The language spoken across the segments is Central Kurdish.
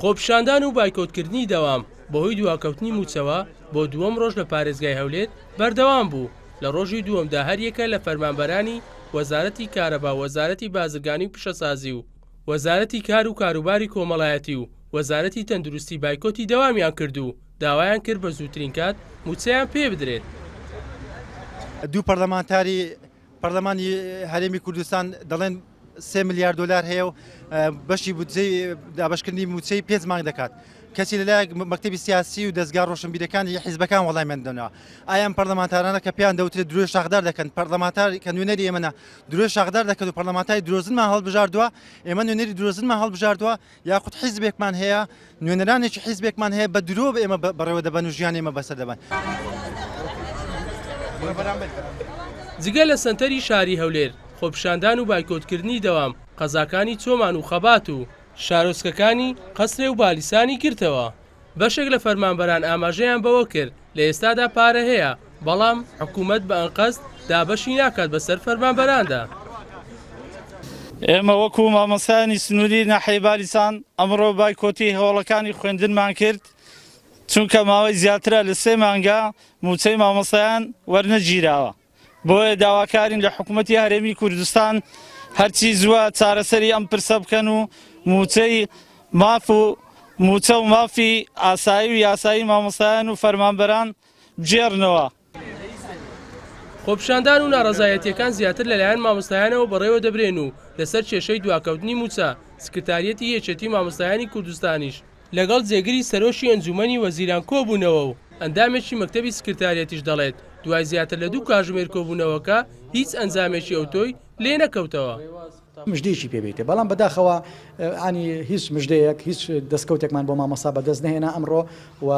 خۆپیشاندان و بایکۆتکردنی دەوام بەهۆی دواکەوتنی موچەوە بۆ دووەم ڕۆژ لە پارێزگای هەولێر بەردەوام بوو. لە ڕۆژی دووەمدا هەر یەکە لە فەرمانبەرانی وەزارەتی کارەبا، وەزارەتی بازرگانی و پیشەسازی و وەزارەتی کار و کاروباری کۆمەڵایەتی و وەزارەتی تەندروستی بایکۆتی دەوامیان کرد و داوایان کرد بە زووترین کات موچەیان پێ بدرێت. دوو پەرلەمانی هەرێمی کوردستان دەڵێن 3 میلیارد دلار هەیە و بەشی بودجەی دابەشکردنی موچەی 5 مانگ دەکات. کەسی لەلایەک مەکتەبی سیاسی و دەستگا ڕۆشنبیرەکانی حیزبەکان وەڵامیان دەنەوە. ئایان پەرلەمانتارانە کە پێیان دەوترێت درۆی شاخدار دەکەن، پەرلەمانتار کە نوێنەری ئێمەنە درۆی شاخدار دەکەن و پەرلەمانتاری درۆزنمان هەڵبژاردووە، ئێمە نوێنەری درۆزنمان هەڵبژاردووە، یاخود حیزبێکمان هەیە، نوێنەرانێکی حیزبێکمان هەیە بە درۆ ئێمە بەڕێوە دەبەن و ژیان ئێمە بەسەر دەبەن. جگە لە سەنتەری شاری هەولێر خۆپیشاندان و بایکۆتکردنی دەوام قەزاکانی چۆمان و خەبات و شارۆچکەکانی قەسرێ و بالیسانی کردەوە. بەشێک لە فەرمانبەران ئاماژەیان بەوە کرد لە ئێستادا پارە هەیە، بەڵام حکوومەت بە ئەنقەست دابەشی ناکات بەسەر فەرمانبەراندا. ئێمە وەکو مامۆستایانی سنووری ناحیەی بالیسان ئەمڕۆ بایکۆتی هەوڵەکانی خوێندنمان کرد، چونکە ماوەی زیاترە لە 3 مانگە موچەی مامۆستایان وەرنەگیراوە. بۆیە داواکارین لە حکوومەتی هەرێمی کوردستان هەرچی زووە چارەسەری ئەم پرسە بکەن و موچەی موچە و مافی ئاسایی و یاسایی مامۆستایان و فەرمانبەران بجێڕنەوە. خۆپیشاندان و ناڕەزایەتیەکان زیاتر لەلایەن مامۆستایانەوە بەڕێوە دەبرێن و لەسەر کێشەی دواکەوتنی موچە سکرتاریەتی یەکێتی مامۆستایانی کوردستانیش لەگەڵ جێگری سەرۆشی ئەنجومەنی وەزیران کۆبوونەوە و ئەندامێکی مەکتەبی سکرتاریەتیش دەڵێت دوای زیاتر لە 2 کاتژمێر کۆبوونەوەکە هیچ ئەنجامێکی ئەوتۆی لێ نەکەوتەوە. مژدەیەکی پێبێتێ، بەڵام بەداخەوە ئانی هیچ مژدەیەک هیچ دەستکەوتێکمان بۆ مامۆستا بەدەست نهێنا ئەمڕۆ و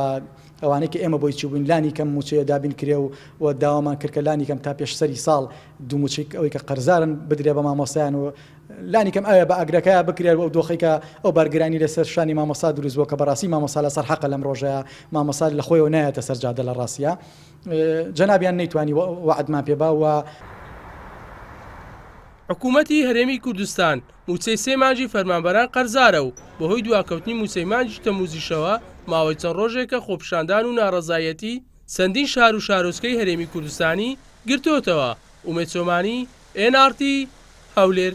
ئەوانەی کە ئێمە بۆی چوبوون لانی کەم موچەیە دابین کرێ و داوامان کردکە لانی کەم تا پێشسەری ساڵ دوو موچەی ئەوەی کە قەرزارن بدرێ بە مامۆستایان و لانی کەم ئەوە بە ئەگرەکە بکرێت و دۆخێکە ئەو بارگرانی لەسەر شانی مامۆستا دروستبووە کە بەڕاستی مامۆستا لەسەر حەقە لەم ڕۆژەیە، مامۆستا لە خۆیەوە نایەتە سەر جادە لە ڕاستیە، جەنابیان نەیتوانی وعدمان پێبا و حکوومەتی هەرێمی کوردستان موچەی 3 مانگی فەرمانبەران قەرزارە و بەهۆی دواکەوتنی موچەی مانگی تەمووزیشەوە ماوەی چەند ڕۆژێکە خۆپیشاندان و ناڕەزایەتی چەندین شار و شارۆچکەی هەرێمی کوردستانی گرتوتەوە. ئومێد چۆمانی، NRT هەولێر.